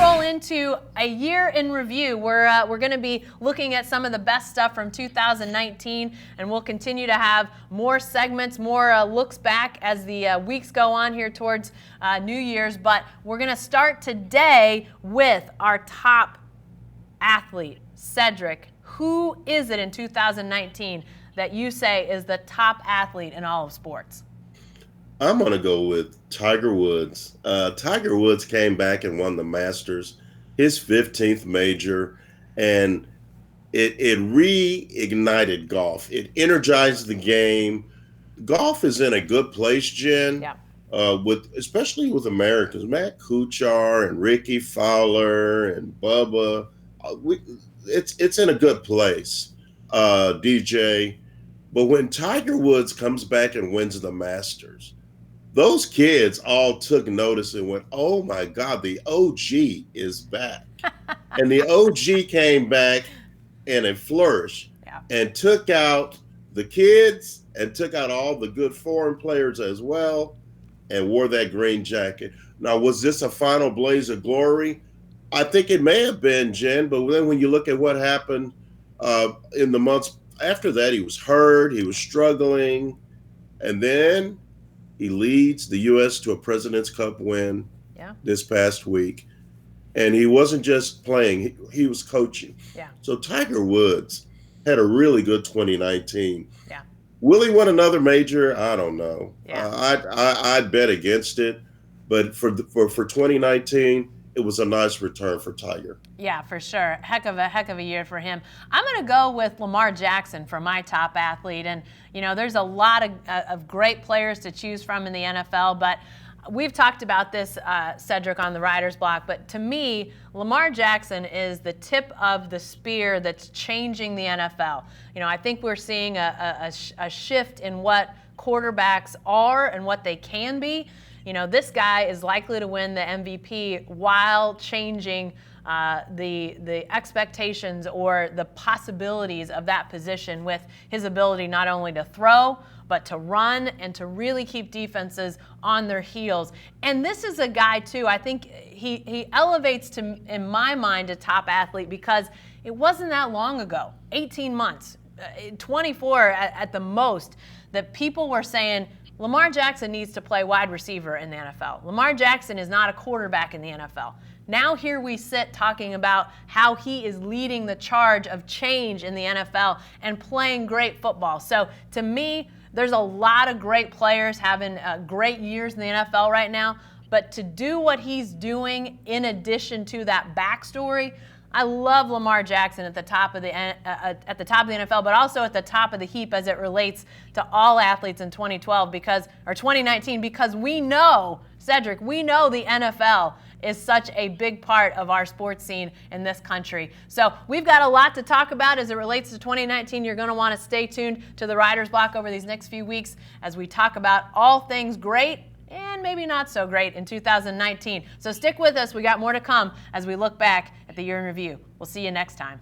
roll into a year in review. We're going to be looking at some of the best stuff from 2019, and we'll continue to have more segments, more looks back as the weeks go on here towards New Year's. But we're going to start today with our top athlete, Cedric. Who is it in 2019 that you say is the top athlete in all of sports? I'm going to go with Tiger Woods. Tiger Woods came back and won the Masters, his 15th major, and it reignited golf. It energized the game. Golf is in a good place, Jen. Yeah. Especially with Americans, Matt Kuchar and Ricky Fowler and Bubba. It's in a good place, DJ. But when Tiger Woods comes back and wins the Masters, those kids all took notice and went, oh my God, the OG is back. And the OG came back in a flourish and took out the kids and took out all the good foreign players as well and wore that green jacket. Now, was this a final blaze of glory? I think it may have been, Jen, but then when you look at what happened in the months after that, he was hurt, he was struggling, and then he leads the U.S. to a President's Cup win this past week. And he wasn't just playing, he was coaching. Yeah. So Tiger Woods had a really good 2019. Yeah. Will he win another major? I don't know. Yeah. I'd bet against it. But for 2019, it was a nice return for Tiger. Yeah, for sure. Heck of a year for him. I'm going to go with Lamar Jackson for my top athlete. And, you know, there's a lot of great players to choose from in the NFL, but we've talked about this, Cedric, on the Writers Block. But to me, Lamar Jackson is the tip of the spear that's changing the NFL. You know, I think we're seeing a shift in what quarterbacks are and what they can be. You know, this guy is likely to win the MVP while changing the expectations or the possibilities of that position with his ability not only to throw, but to run and to really keep defenses on their heels. And this is a guy, too, I think he elevates to, in my mind, a top athlete because it wasn't that long ago, 18 months, 24 at the most, that people were saying, Lamar Jackson needs to play wide receiver in the NFL. Lamar Jackson is not a quarterback in the NFL. Now here we sit talking about how he is leading the charge of change in the NFL and playing great football. So to me, there's a lot of great players having great years in the NFL right now. But to do what he's doing in addition to that backstory, I love Lamar Jackson at the top of the NFL, but also at the top of the heap as it relates to all athletes in 2019, because we know, Cedric, we know the NFL is such a big part of our sports scene in this country. So we've got a lot to talk about as it relates to 2019. You're going to want to stay tuned to the Writers Block over these next few weeks as we talk about all things great and maybe not so great in 2019. So stick with us. We got more to come as we look back at the year in review. We'll see you next time.